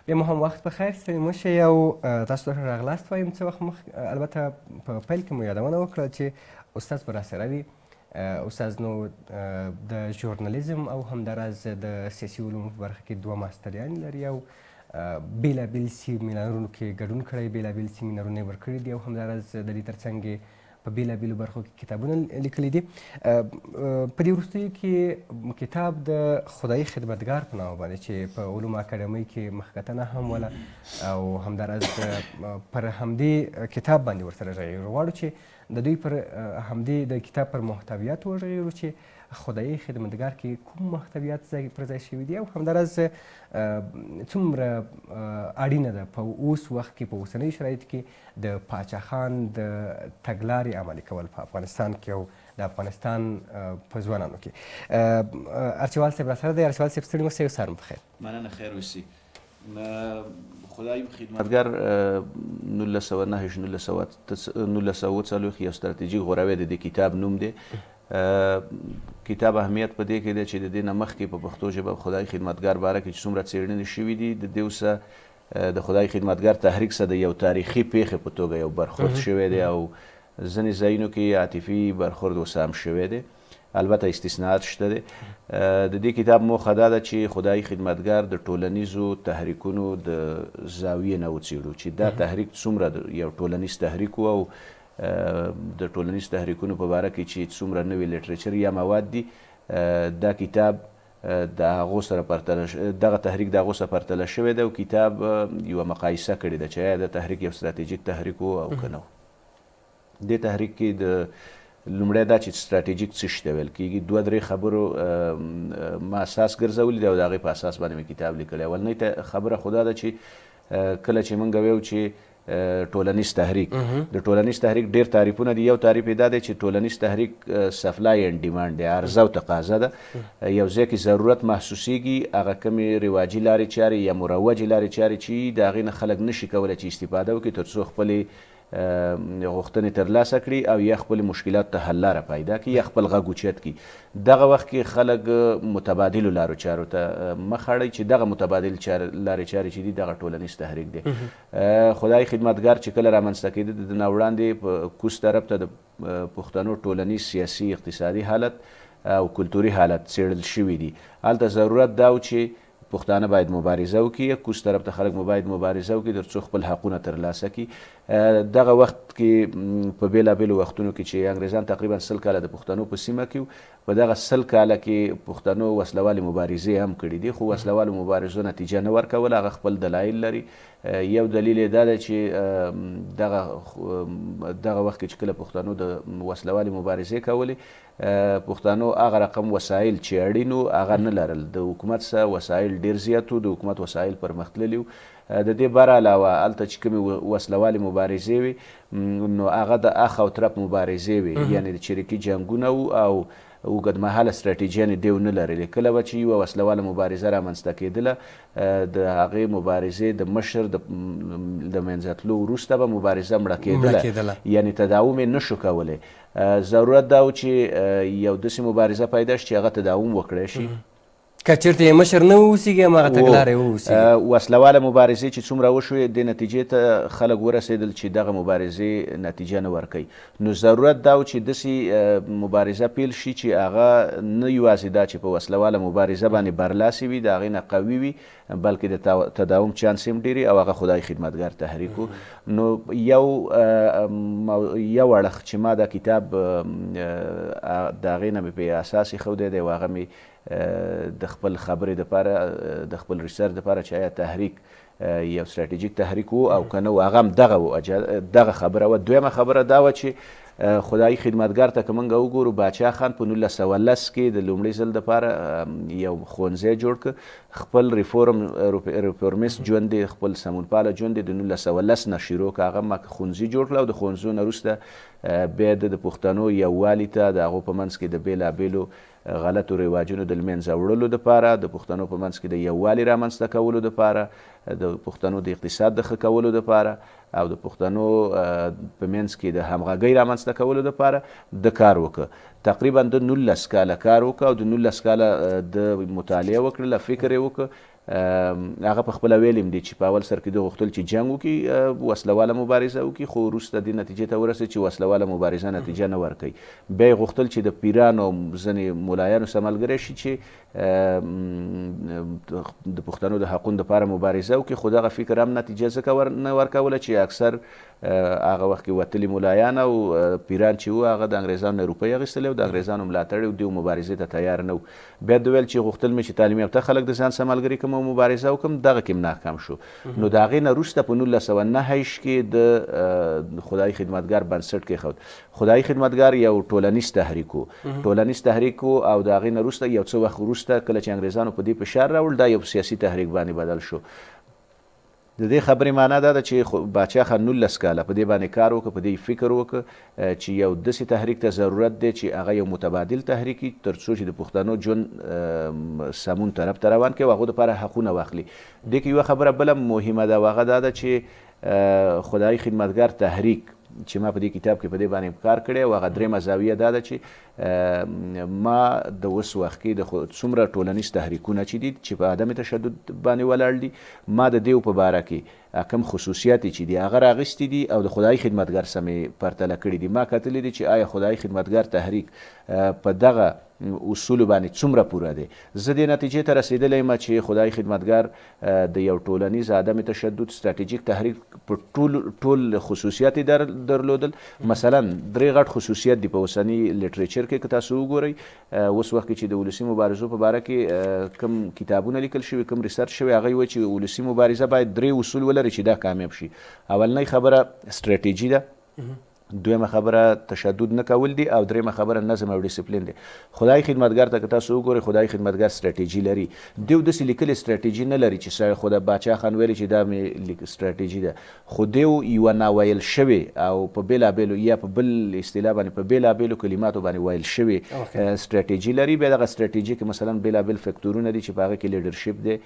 بیا مو هم وخت بخیر ستړي مه شئ او تاسو ته ښه راغلاست وایم. څه وخت البته په پیل کې مو یادونه وکړه چې استاد به راسره وي. استاد نو د ژورنالیزم او همداراز د سیاسي علومو په برخه کې 2 ماستریانې لري او بېلابېل سیمینارونو کې ګډون کړی، بېلابېل سیمینارونه یې ورکړي دي او همداراز د دې ترڅنګ په بېلابېلو برخو کې کتابونه لیکلي دي. په دې وروستیو کې کتاب د خدایي خدمتګار په نامه باندې چې په علومو اکاډمۍ کې مخکتنه هم وله او همداراز پر همدې کتاب باندې ورسره غږېږو. غواړو چې د دوی پر همدې د کتاب پر محتویاتو وغږېږو چې خدایي خدمتګار کې کوم محتویات پر ځای شوي دي او همداراز څومره اړینه ده په اوس وخت کې، په اوسنیو شرایطو کې د پاچا خان د تګلارې عملي کول په افغانستان کې او د افغانستان په ځوانانو کې. ارچیوال صاحب راسره دی. ارچیوال صاحب ستړي مه شئ او سهار مو بخیر. مننه، خیر اوسي. خدایي خدمتګار 1909 یو ستراتیژیک غوراوی د دې کتاب نوم دی. کتاب اهمیت په دې کې دی چې د دې نه مخکې په پښتو ژبه خدایي خدمتګار باره کې چې څومره څېړنې شوي دي د دې اوسه د خدایي خدمتګار تحریک سره د یو تاریخي پیښې په توګه یو برخورد شوی دی او ځینې ځایونو کې عاطفي برخورد اوس هم شوی دی. البته استثناءات شته دی. د دې کتاب موخه دا ده چې خدایي خدمتګار د ټولنیزو تحریکونو د زاویې نه وڅېړو چې دا تحریک څومره یو ټولنیز تحریک و او د ټولنیز تحریکونو په باره کې چې څومره نوې لیټریچر یا مواد دي دا کتاب د هغو سره دغه تحریک د هغو سره پرتله شوی دی او کتاب یوه مقایسه کړې ده چې آیا د تحریک یو ستراتیژیک تحریک و او که نه و. دې تحریک کې د لومړی دا چې ستراتیژیک څه شي ته ویل کېږي 2-3 خبرو ما اساس ګرځولي دی او د هغې په اساس باندې مې کتاب لیکلی. اولنۍ خبره خو دا ده چې کله چې موږ ویو چې ټولنیز تحریک د ټولنیز تحریک ډیر تعریفونه دي. یو تعریف یې دا دی چې ټولنیز تحریک سپلای اینډ ډیمانډ دی، عرضه او تقاضا ده. یو ځای کې ضرورت محسوسیږي، هغه کمې رواجي لارې چارې یا مروجې لارې چارې چې د هغې نه خلک نشي کولی چې استفاده وکړي تر څو خپلې غوښتنې ترلاسه کړي او یا خپل مشکلات ته حل لاره پیدا کړي یا خپل غږ اوچت کړي. دغه وخت کې خلک متبادلو لارو چارو ته مخ اړوي چې دغه متبادل لارې چارې چې دي دغه ټولنیز تحریک دی. خدایي خدمتګار چې کله رامنځته کېده د نه وړاندې په کوز طرف ته د پښتنو ټولنیز، سیاسي، اقتصادي حالت او کلتوري حالت څېړل شوي دي. هلته ضرورت دا و چې پښتانه باید مبارزه وکړي، کوز طرف ته خلک باید مبارزه وکړي تر څو خپل حقونه ترلاسه کړي. دغه وخت کې په بېلابېلو وختونو کې چې انګریزان تقریبا 100 کاله د پښتنو په سیمه کې په دغه 100 کاله کې پښتنو وسلوالې مبارزې هم کړي دي خو وسلوالو مبارزو نتیجه نه ورکوله. هغه خپل دلایل لري. یو دلیل یې دا دی چې دغه وخت کې چې کله پښتنو د وسلوالې مبارزې کولې پښتنو هغه رقم وسایل چې اړین و هغه نه لرل. د حکومت څخه وسایل ډیر زیات و، د حکومت وسایل پرمختللي و. د دې بر علاوه هلته چې کومې وسلوالې مبارزې وي نو هغه د اخ او ترپ مبارزې وي، یعنې د چریکي جنګونه و او اوږدمهاله ستراتیژیانې دې ونه لرلې. کله به چې یوه وسلواله مبارزه رامنځته کېدله د هغې مبارزې د مشر د منځه تلو وروسته به مبارزه مړه کېدله، یعنې تداوم یې نه شو کولی. ضرورت دا و چې یو داسې مبارزه پیدا شي چې هغه تداوم وکړی شي. که چېرته یې مشر نه واوسېږي هماغه تګلاره یې واوسېږي. وسلواله مبارزې چې څومره وشوې دې نتیجې ته خلک ورسېدل چې دغه مبارزې نتیجه نه ورکوي. نو ضرورت دا و چې داسې مبارزه پیل شي چې هغه نه یوازې دا چې په وسلواله مبارزه باندې برلاسې وي، د هغې نه قوي وي، بلکې د تداوم چانس هم ډېر او هغه خدای خدمتګار تحریک و. نو یو اړخ چې ما دا کتاب د هغې نه مې په اساس ایښودی دی او هغه مې د خپل خبرې دپاره د خپل ریسرچ دپاره چې آیا تحریک یو ستراتیژیک تحریک و او که نه و هغه هم دغه خبره وه. دویمه خبره دا وه چې خدایي خدمتګار ته که موږ وګورو باچا خان په 1910 کې د لومړي ځل دپاره یو ښوونځی جوړ کړ. خپل ریفورمیست ژوند یې، خپل سمونپاله ژوند یې د 1910 نه شروع کړ. هغه ښوونځي جوړ کړل او د ښوونځیو نه وروسته بیا د پښتنو یووالي ته د هغو په منځ کې د بېلابېلو غلطو رواجونو د لمنځه وړلو دپاره، د پښتنو په منځ کې د یووالي رامنځته کولو دپاره، د پښتنو د اقتصاد د ښه کولو دپاره او د پښتنو په منځ کې د همغږۍ رامنځته کولو دپاره د کار وکړه. تقریبا د 19 کاله کار وکړه او د 19 کاله د مطالعه وکړله، فکر یې وکړه هغه په خپله ویلیم دي چې په اول سر کې دوی غوښتل چې جنګ وکړي وسله واله مبارزه وکړي خو وروسته دې نتیجې ته ورسېد چې وسله واله مبارزه نتیجه نه ورکوي بیا یې غوښتل چې د پیرانو ځینې ملایانو سره ملګری شي چې د پښتنو د حقونو دپاره مبارزه وکړي خو دغه فکر هم نتیجه ځکه نه ورکوله چې اکثر هغه وخت کې وتلي ملایان او پیران چې وو هغه د انګریزانو نه روپۍ اخیستلی او د انګریزانو ملاتړ او دوی مبارزې ته تیار نه و بیا دوی ویل چې غوښتل مې چې تعلیم یافته خلک د ځان سره ملګري کړم او مبارزه وکړم دغه کې ناکام شو نو د هغې نه وروسته په 1909 کې د خدای خدمتګار بنسټ کېښود خدای خدمتګار یو ټولنیز تحریک و او د هغې نه وروسته یو څه وخت وروسته کله چې انګریزانو په دې فشار راوړل دا یو سیاسي تحریک باندې بدل شو د دې خبرې معنا دا ده چې باچا خان 19 کاله په دې باندې کار وکړه په دې فکر وکړه چې یو داسې تحریک ته ضرورت دی چې هغه یو متبادل تحریک وي تر څو چې د پښتنو ژوند سمون طرف ته روان کړي او هغو دپاره حقونه واخلي دې کې یوه خبره بله مهمه ده او هغه دا ده چې خدای خدمتګار تحریک چې ما په دې کتاب کې په دې باندې کار کړی او هغه درېیمه زاویه دا ده چې ما د اوس وخت کې د څومره ټولنیز تحریکونه چې دي چې په عدم تشدد باندې ولاړ دي ما د دې په باره کې کم خصوصیات چې دي هغه راغستې دي او د خدای خدمتګار سره مې پرتله کړي دي ما کتلی دي چې آیا خدای خدمتګار تحریک په دغه اصولو باندې څومره پوره دی زه دې نتیجې ته رسېدلی یم چې خدای خدمتګار د یو ټولنیز عدم تشدد ستراتیژیک تحریک په ټول خصوصیات درلودل مثلا درې غټ خصوصیات دي په اوسني لیټریچر کې که تاسو وګورئ اوس وخت کې چې د ولسي مبارزو په باره کې کم کتابونه لیکل شوي کم ریسرچ شوی هغه وایي چې ولسي مبارزه باید درې اصول ولري چې دا کامیاب شي اولنۍ خبره استراتیژي ده دویمه خبره تشدد نه کول دي او دریمه خبره نظم او ډیسپلین دی خدای خدمتګار ته که تاسو وګورئ خدای خدمتګار ستراتیژي لري دوی داسې لیکلې ستراتیژي نه لري چې خو د باچا خان ویلي چې دا مې ستراتیژي ده خو دوی یوه ناویل شوې او په بېلابېلو یا په بل اصطلاح باندې په بېلابېلو کلماتو باندې ویل شوې ستراتیژي لري بیا دغه ستراتیژي کې مثلا بېلابېل فکتورونه دي چې په هغه کې لیډرشپ دی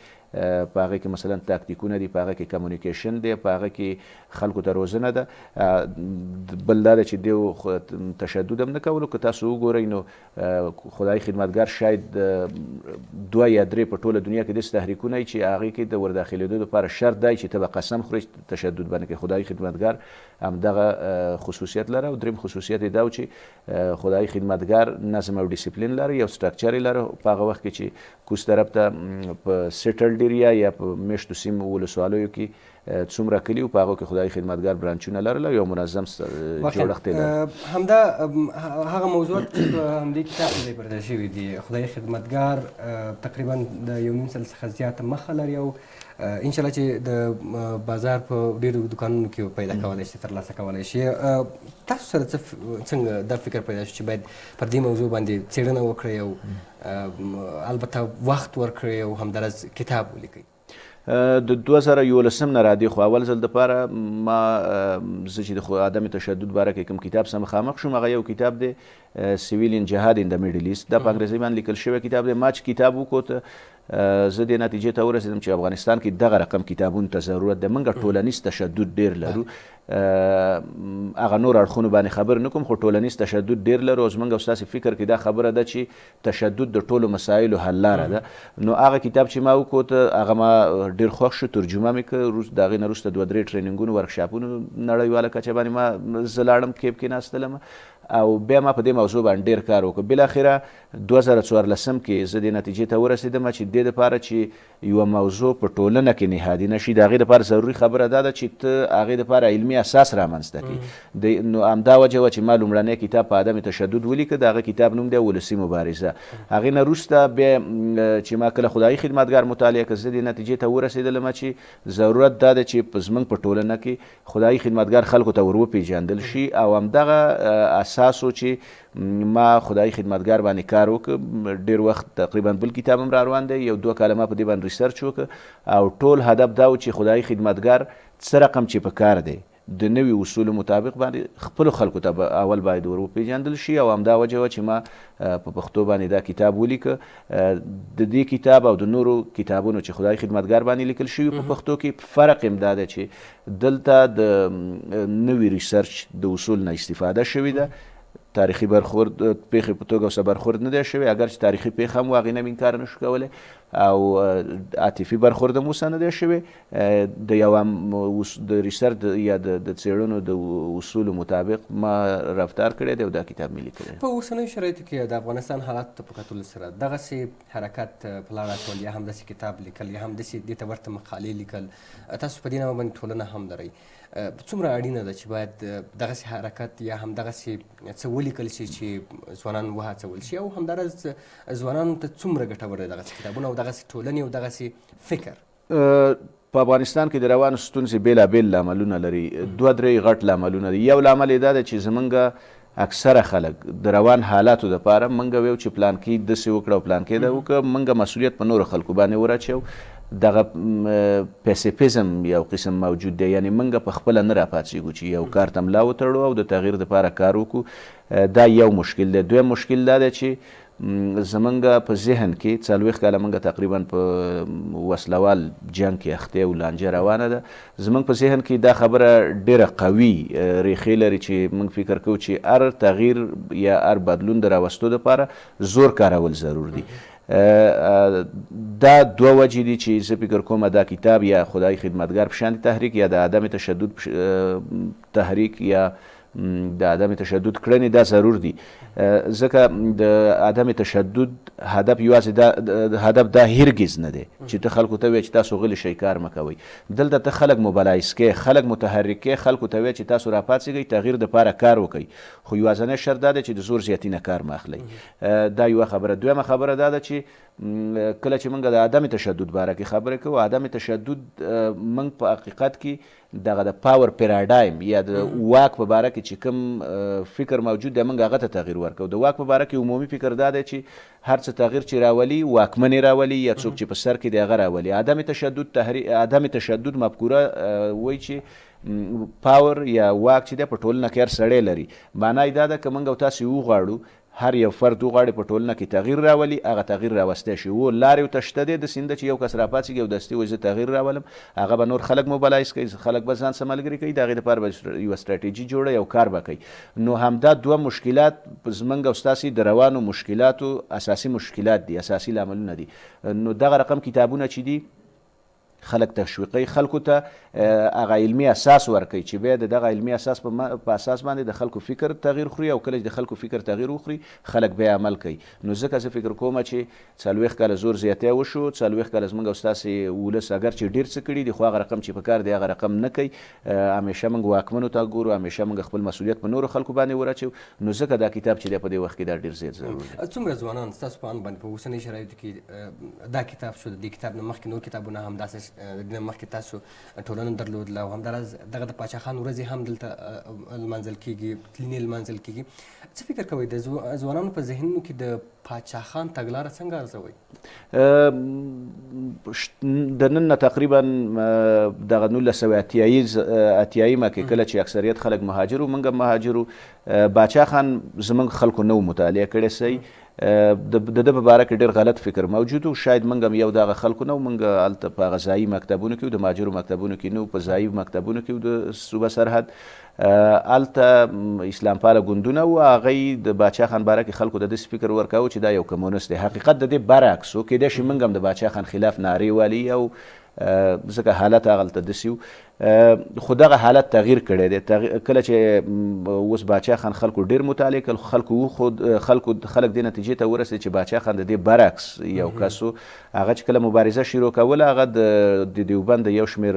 په هغه کې مثلا تاکتیکونه دي په هغه کې کمیونیکیشن دی په هغه کې خلکو ته روزنه ده بل دا ده چې دیو تشدد هم نه کولو که تاسو وګورئ نو خدای خدمتګار شاید 2 یا 3 په ټوله دنیا کې داسې تحریکونه وي چې هغې کې د ورداخلېدو دپاره شرط دی چې ته به قسم خورئ تشدد باندې کوي خدای خدمتګار همدغه خصوصیت لره او دریم خصوصیت یې دا و چې خدای خدمتګار نظم او ډیسپلین لري یو سټرکچر یې لره په هغه وخت کې چې کوز طرف ته په سیټلډ ایریا یا په میشتو سیمو ولسوالیو کې څومره کلي په هغو کې خدای خدمتګار برانچونه لرله یو منظم جوړښت یې لري همدا هغه موضوعات چې په همدې کتاب کې پرده شوي دي خدای خدمتګار تقریبا د 1.5 سل څخه زیاته مخه لري او انشاءالله چې د بازار په ډېرو دوکانونو کې پیدا کولی شي ترلاسه کولی شي تاسو سره څنګه دا فکر پیدا شو چې باید پر دې موضوع باندې څېړنه وکړئ او البته وخت ورکړئ او همداراز کتاب ولیکئ د 2011 نه را دي خو اول ځل دپاره ما زه چې د عدم تشدد باره کې کوم کتاب سره مخامخ شوم هغه یو کتاب دی سیویلین جهاد ان د میډل ایست دا په انګریزي باندې لیکل شوی کتاب دی ما چې کتاب وکوت زه دې نتیجې ته ورسېدم چې افغانستان کې دغه رقم کتابونو ته ضرورت دی موږ ټولنیز تشدد ډېر لرو هغه نور اړخونو باندې خبر نه کوم خو ټولنیز تشدد ډېر لرو او زموږ او ستاسې فکر کې دا خبره ده چې تشدد د ټولو مسایلو حل لاره ده نو هغه کتاب چې ما وکوت هغه ما ډېر خوښ شو ترجمه مې کړ د هغې نه وروسته 2-3 ټریننګونو ورکشاپونو نړیواله کچه باندې ما زه لاړم کیپ کې ناستلم او بیا ما په دې موضوع باندې ډېر کار وکړ بالاخره 2014 کې زه دې نتیجې ته ورسېدم چې دې دپاره چې یوه موضوع په ټولنه کې نهادي نه شي د هغې دپاره ضروري خبره دا ده چې ته هغې دپاره علمي اساس رامنځته کړي نو همدا وجه وه چې ما لومړنی کتاب په عدم تشدد ولیکه د هغه کتاب نوم دی ولسي مبارزه هغې نه وروسته بیا چې ما کله خدایي خدمتګار مطالعه کړه زه دې نتیجې ته ورسېدلم چې ضرورت دا ده چې په زموږ په ټولنه کې خدایي خدمتګار خلکو ته ور وپېژندل شي او همدغه اساسو چې ما خدای خدمتګار باندې کار وکړ ډېر وخت تقریبا بل کتاب هم را روان دی 2 کاله ما په دې باندې ریسرچ وکړ او ټول هدف دا و چې خدای خدمتګار څه رقم چې په کار دی د نوي اصولو مطابق باندې خپلو خلکو ته اول باید ور وپېژندل شي او همدا وجه وه چې ما په پښتو باندې دا کتاب ولیکه د دې کتاب او د نورو کتابونو چې خدای خدمتګار باندې لیکل شوي په پښتو کې فرق هم دا ده چې دلته د نوي ریسرچ د اصول نه استفاده شوې ده تاریخي برخورد پیښې په توګه ورسره برخورد نه دی شوی اگر چې تاریخي پیښه هم و هغې نه هم انکار نه شو کولی او عاطفي برخورد هم اوسه نه دی شوی د یو د ریسرچ یا د څېړنو د اصولو مطابق ما رفتار کړی دی او دا کتاب مې لیکلی په اوسنیو شرایطو کې د افغانستان حالاتو ته په کتلو سره دغسې حرکت په لاره اچول یا هم داسې کتاب لیکل یا هم داسې دې ته ورته مقالې لیکل تاسو په دې نامه باندې ټولنه هم لرئ څومره اړینه ده چې باید دغسې حرکت یا هم دغسې څه ولیکل شي چې ځوانان وهڅول شي او همداراز ځوانانو ته څومره ګټور دی دغسې کتابونه او دغسې ټولنې او دغسې فکر په افغانستان کې د روانو ستونزې بېلابېل لاملونه لري دوه درې غټ لاملونه دي یو لامل یې دا دی چې زمونږ اکثره خلک د روان حالاتو دپاره موږ ویو چې پلانکي داسې وکړه او پلانکي دا وکړه موږ مسؤلیت په نورو خلکو باندې وراچوو دغه پیسیفیزم یو قسم موجود دی یعنی موږ په خپله نه راپاڅېږو چې یو کار ته ملا وتړو او د تغییر دپاره کار وکړو دا یو مشکل دی دویم مشکل دا دی چې زمونږ په ذهن کې 40 کاله موږ تقریبا په وسلوال جنګ کې اخته او لانجه روانه ده زمونږ په ذهن کې دا خبره ډیره قوي ریښې لري چې موږ فکر کوو چې هر تغییر یا هر بدلون د راوستو دپاره زور کارول ضرور دي دا دوه وجې دي چې زه فکر کوم دا کتاب یا خدای خدمتګار په شان تحریک یا د عدم تشدد تحریک یا د عدم تشدد کړنې دا ضرور دي ځکه د عدم تشدد هدف یوازې دا هدف دا هرگز نه دی چې ته خلکو ته وایې چې تاسو غلی شئ کار مه کوئ دلته ته خلک موبلایز کې خلک متحرک کې خلکو ته وایې چې تاسو راپاڅېږئ تغییر دپاره کار وکئ خو یوازینی شرط دا دی چې د زور زیاتي نه کار مه اخلئ دا یوه خبره دویمه خبره دا ده چې کله چې موږ د عدم تشدد باره کې خبرې کوو عدم تشدد موږ په حقیقت کې دغه د پاور پیراډایم یا د واک په باره کې چې کوم فکر موجود دی موږ هغه ته تغییر ورکوو د واک په باره کې عمومي فکر دا دی چې هر څه تغییر چې راولي واکمنې راولي یا څوک چې په سر کې دی هغه راولي عدم تشدد مفکوره وایي چې پاور یا واک چې دی په ټولنه کې هر سړی لري معنا یې دا ده که موږ او تاسې وغواړو هر یو فرد وغواړي په ټولنه کې تغییر راولي هغه تغییر راوستی شي و لارې ورته شته دی داسې نه ده چې یو کس راپاڅېږي او دستي وایي زه تغییر راولم هغه به نور خلک موبلایز کوي خلک به ځان سره ملګري کوي د هغې دپاره به یوه ستراتیجي جوړه یو کار به کوي نو همدا دوه مشکلات زموږ او ستاسې د روانو مشکلاتو اساسي مشکلات دي اساسي لاملونه دي نو دغه رقم کتابونه چې دي خلک تشویقوي خلکو ته هغه علمي اساس ورکوي چې بیا د دغه علمي اساس په اساس باندې د خلکو فکر تغییر خوري او کله چې د خلکو فکر تغییر وخوري خلک بیا عمل کوي نو ځکه زه فکر کوم چې 40 کاله زور زیاتی وشو 40 کاله زموږ او ستاسې ولس اگر چې ډېر څه کړي دي خو هغه رقم چې په کار دی هغه رقم نه کوي همیشه موږ واکمنو ته ګورو همیشه موږ خپل مسؤلیت په نورو خلکو باندې وراچوو نو ځکه دا کتاب چې دی په دې وخت کې دا ډېر زیات ضرور دی څومره ځوانان ستاسو په اند باندې په اوسنیو شرایطو کې دا کتاب شو د دې کتاب نه مخکې نور کتابونه هم داسې مخکې تاسو ټولنه درلودله او همداراز دغه د پاچا خان ورځې هم دلته لمانځل کېږي تلینې لمانځل کېږي څه فکر کوئ د ځوانانو په ذهنونو کې د پاچا خان تګلاره څنګه ارزوئ د نن نه تقریبا دغه 1980 کې کله چې اکثریت خلک مهاجر وو موږ مهاجر وو باچا خان زموږ خلکو نه و مطالعه کړی صحیح د ده په باره کې ډېر غلط فکر موجود و شاید موږ هم یو دغه خلکو نه و موږ هلته په هغه ځایي مکتبونو کې و د مهاجرو مکتبونو کې نه و په ځایي مکتبونو کې و د صوبه سرحد هلته اسلام پاله ګوندونه و هغوی د باچا خان باره کې خلکو ته داسې فکر ورکاوه چې دا یو کمونست دی حقیقت د دې برعکس و کیدای شي موږ هم د باچا خان خلاف نارې والي او ځکه حالت هغلته داسې و خو دغه حالت تغییر کړی دی کله چې اوس باچا خان خلکو ډېر مطالعه کړل خلک دې نتیجې ته ورسېد چې باچا خان د دې برعکس یو کس و هغه چې کله مبارزه شروع کوله هغه د دیوبند د یو شمېر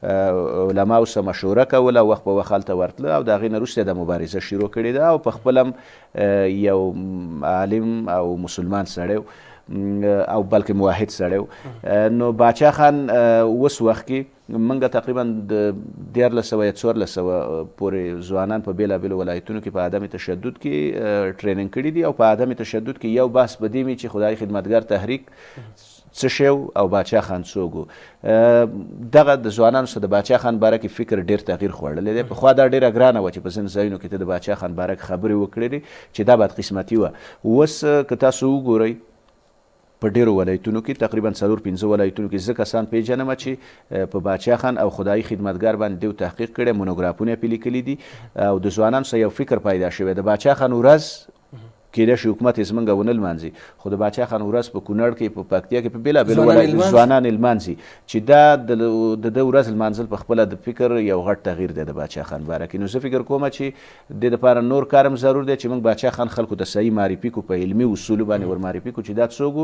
علماو سره مشوره کوله وخت په وخت هلته ورتله او د هغې نه وروسته د مبارزه شروع کړې ده او په خپل هم یو عالم او مسلمان سړی او بلکې موحد سړی نو باچا خان اوس وخت کې موږ تقریبا د 1400 یا 1400 پورې ځوانان په بېلابېلو ولایتونو کې په عدم تشدد کې ټریننګ کړي دي او په عدم تشدد کې یو بحث به دې وي چې خدای خدمتګار تحریک څه شی او باچا خان څوک و دغه د ځوانانو سره د باچا خان باره کې فکر ډېر تغییر خوړلی دی پخوا دا ډېره ګرانه وه چې په ځینو ځایونو کې ته د باچا خان باره کې خبرې وکړې چې دا بدقسمتي وه اوس که تاسو وګورئ په ډېرو ولایتونو کې تقریبا 4-5 ولایتونو کې زه کسان پیژنم چې په باچا خان او خدایي خدمتګار باندې دوی تحقیق کړی مونوګرافونه یې پې لیکلي دي او د ځوانانو سره یو فکر پیدا شوی د باچا خان ورځ کېدای شي حکومت یې زموږ ونه لمانځي خو د باچا خان ورځ په کونړ کې په پکتیا کې په بېلابېلو ځوانان یې لمانځي چې دا د ده ورځ لمانځل په خپله د فکر یو غټ تغییر دی د باچا خان باره کې. نو زه فکر کوم چې د دپاره نور کار هم ضرور دی چې موږ باچا خان خلکو ته صحیح معرفي کو په علمي اصولو باندې ور معرفي کو چې دا څوک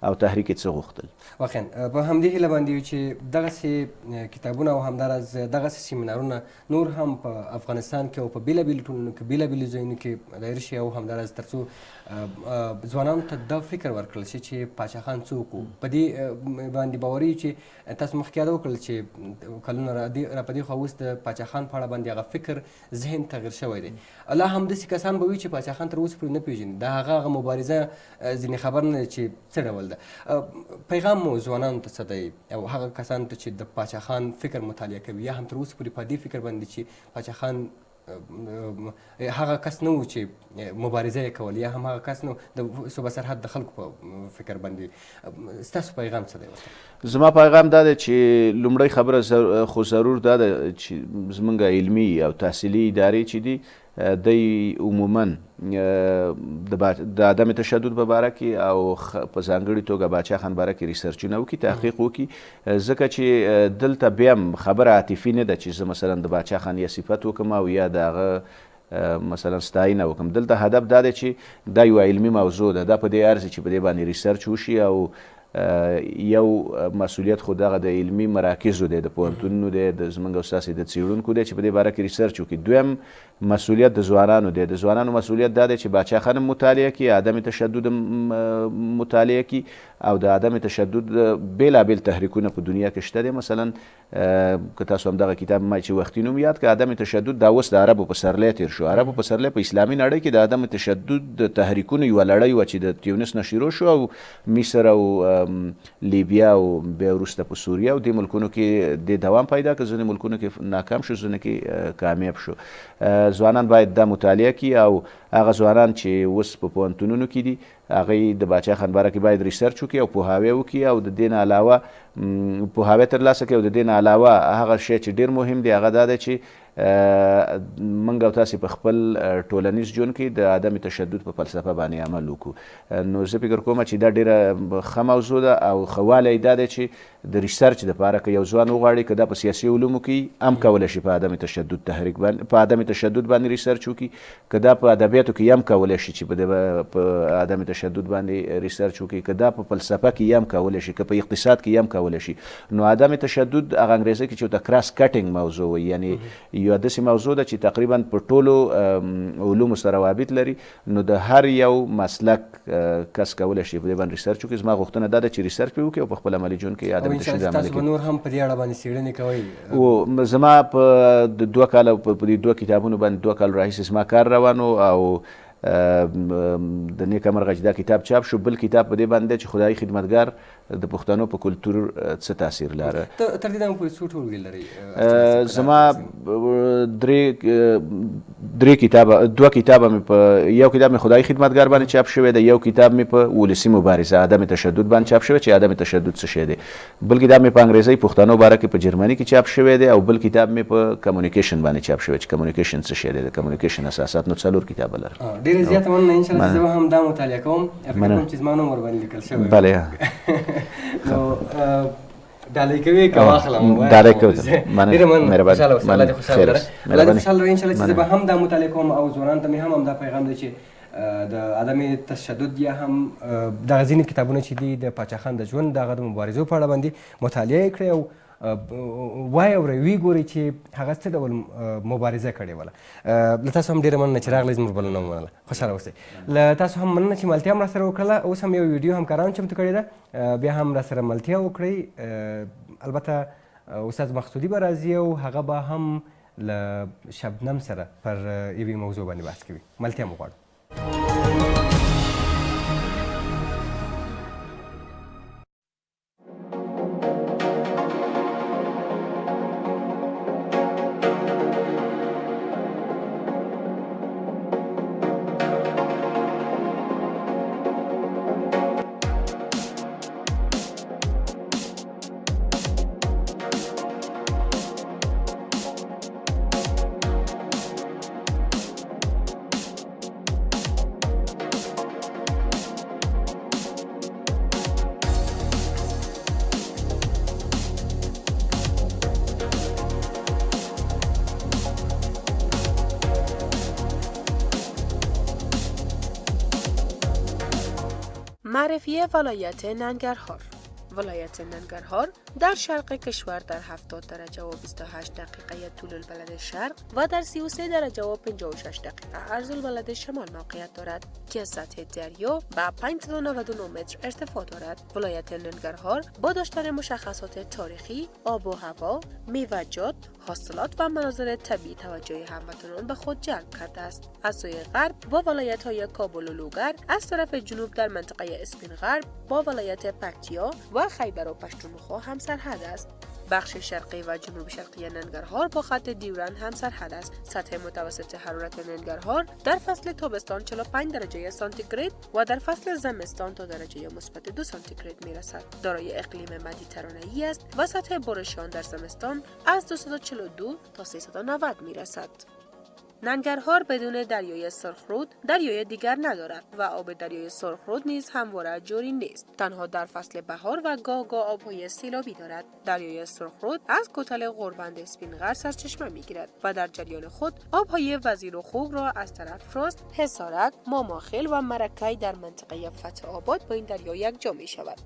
او تحریک یې څه غوښتل. واقعا په همدې هیله باندې یو چې دغسې کتابونه او همداراز دغسې سیمینارونه نور هم په افغانستان کې او په بېلابېلو ټولنو کې بېلابېلو ځایونو کې دایر شي او همداراز تر څو ځوانانو ته دا فکر ورکړل شي چې پاچا خان څوک و. په دې باندې باوري چې تاسو مخکې یاد وکړل چې کلونه را په دې خوا اوس د پاچا خان په اړه باندې هغه فکر ذهن تغیر شوی دی. لا هم داسې کسان به وي چې پاچا خان تر اوسه پورې نه پېژني د هغه مبارزه ځینې خبر نه دی چې څه ډول ده. پیغام مو ځوانانو ته څه دی او هغه کسانو ته چې د پاچا خان فکر مطالعه کوي یا هم تر اوسه پورې په دې فکر باندې چې پاچا خان هغه کس نه و چې مبارزه یې کول یا هم هغه کس نه د صوبه سرحد د خلکو په فکر باندې ستاسو پیغام څه دی ورته؟ زما پیغام دا دی چې لومړی خبره خو ضرور دا ده چې زموږ علمي او تحصیلي ادارې چې دي دی عموما د عدم تشدد په باره کې او په ځانګړې توګه باچا خان باره کې ریسرچونه وکړي تحقیق وکړي ځکه چې دلته بیا هم خبره عاطفي نه ده چې زه مثلا د باچا خان یا صفت وکړم او یا د هغه مثلا ستاینه وکړم. دلته هدف دا دی چې دا یوه علمي موضوع ده دا په دې ارزي چې په دې باندې ریسرچ وشي او یو مسؤلیت خو دغه د علمي مراکزو دی د پوهنتونونو دی د زموږ او ستاسې د څېړونکو دی چې په دې باره کې ریسرچ وکړي. دویم مسؤلیت د ځوانانو دی. د ځوانانو مسؤلیت دا دی چې باچا خان هم مطالعه کړي عدم تشدد مطالعه کړي او د عدم تشدد بېلابېل تحریکونه په دنیا کې شته دی. مثلا که تاسو همدغه کتاب ما چې وختي نوم یاد کړه عدم تشدد دا اوس د عربو په سرلی تېر شو. عربو په سرلی په اسلامي نړۍ کې د عدم تشدد د تحریکونو یوه لړۍ وه چې د تیونس نه شروع شو او مصر او لیبیا او بیا وروسته په سوریه او دې ملکونو کې د دوام پیدا کړ. ځینې ملکونو کې ناکام شو ځینې کې کامیاب شو. ځوانان باید دا مطالعه کړي او هغه ځوانان چې اوس په پوهنتونونو کې دي هغوی د باچا خان باره کې باید ریسرچ وکړي او پوهاوی وکړي او د دې نه علاوه پوهاوی ترلاسه کړي او د دې نه علاوه هغه شی چې ډېر مهم دی هغه دا دی چې موږ او تاسې په خپل ټولنیز ژوند کې د عدم تشدد په فلسفه باندې عمل وکړو. نو زه فکر کوم چې دا ډېره ښه موضوع ده او ښه والی دا دی چې د ریسرچ دپاره که یو ځوان وغواړي که دا په سیاسي علومو کې هم کولی شي په عدم تشدد تحریک باندې په عدم تشدد باندې ریسرچ وکړي که دا په ادبیاتو کې هم کولی شي چې په عدم تشدد باندې ریسرچ وکړي که دا په فلسفه کې هم کولی شي که په اقتصاد کې هم کولی شي. نو عدم تشدد هغه انګریزي کې چې ورته کراس کټینګ موضوع وي یعنې یو داسې موضوع ده چې تقریبا په ټولو علومو سره روابط لري. نو د هر یو مسلک کس کولی شي په دې باندې ریسرچ وکړي. زما غوښتنه دا ده چې ریسرچ پرې وکړي او په خپل عملي ژوند کې عدم تشدد عملي کړي. تاسو به نور هم په دې اړه باندې څېړنې کوئ؟ او زما په د 2 کاله په دې 2 کتابونو باندې 2 کال راهیسې زما کار روان او د نیک امر غږ دا کتاب چاپ شو. بل کتاب په دې باندې چې خدای خدمتګار د پښتنو په کلتور څه تاثیر لاره. تر دې دمه پورې څو ټولګې لرئ؟ زما 2 کتابه مې په یو کتاب مې خدای خدمتګار باندې چاپ شوی دی یو کتاب مې په ولسي مبارزه عدم تشدد باندې چاپ شوی چې عدم تشدد څه شی دی. بل کتاب مې په انګریزي پښتنو باره کې په جرمني کې چاپ شوی دی او بل کتاب مې په کمیونیکیشن باندې چاپ شوی چې کمیونیکیشن څه شی دی د کمیونیکیشن اساسات. نو 4 کتابه لرم. ډېره زیاته مننه. انشاءالله چې زه هم دا مطالعه کوم. فکر کوم چې زما نوم ورباندې لیکل شوی. بله نو ډالۍ کوي که واخلم؟ ډالۍ کوم. ډېره مننه. خوشحاله اوسه. الله دې خوشحاله لره. الله دې خوشحاله لره. انشاءالله چې زه به هم دا مطالعه کوم او ځوانانو ته مې هم همدا پیغام دی چې د عدم تشدد یا هم دغه ځینې کتابونه چې دي د پاچا خان د ژوند دغه د مبارزو په اړه باندې مطالعه یې کړئ او وایي اورئ ویې ګورئ چې هغه څه ډول مبارزه کړې وله. له تاسو هم ډېره مننه چې راغلئ زموږ بلنه ومنله. خوشحاله اوسئ. له تاسو هم مننه چې ملتیا هم راسره وکړله. اوس هم یو ویډیو همکارانو چمتو کړې ده بیا هم راسره ملتیا وکړئ. البته استاد مقصودي به راځي او هغه به هم له شبنم سره پر یوې موضوع باندې بحث کوي. ملتیا مو غواړو. معرفی ولایت ننگرهار. ولایت ننگرهار در شرق کشور در 70 درجه و 28 دقیقه طول البلد شرق و در 33 درجه و 56 دقیقه عرض البلد شمال موقعیت دارد که سطح دریا به 599 متر ارتفاع دارد. ولایت ننگرهار با داشتن مشخصات تاریخی، آب و هوا، میوه‌جات، حاصلات و مناظر طبیعی توجه هموطنان به خود جلب کرده است. از سوی غرب با ولایت‌های کابل و لوگر، از طرف جنوب در منطقه اسپین غرب با ولایت پکتیا و خیبر و پشتونخوا همسرحد است. بخش شرقی و جنوب شرقی ننگرهار با خط دیورند همسرحد است. سطح متوسط حرارت ننگرهار در فصل تابستان 45 درجه سانتیگراد و در فصل زمستان تا درجه مثبت 2 سانتیگراد میرسد. دارای اقلیم مدیترانه‌ای است و سطح بارش آن در زمستان از 242 تا 390 میرسد. ننگرهار بدون دریای سرخرود دریای دیگر ندارد و آب دریای سرخرود نیز همواره جاری نیست. تنها در فصل بهار و گاه آبهای سیلابی دارد. دریای سرخرود از کوتل غوربند اسپینغر سرچشمه میگیرد و در جریان خود آبهای وزیر و خوب را از طرف راست، حصارک، ماماخیل و مرکی در منطقه فتح آباد با این دریا یکجا می شود.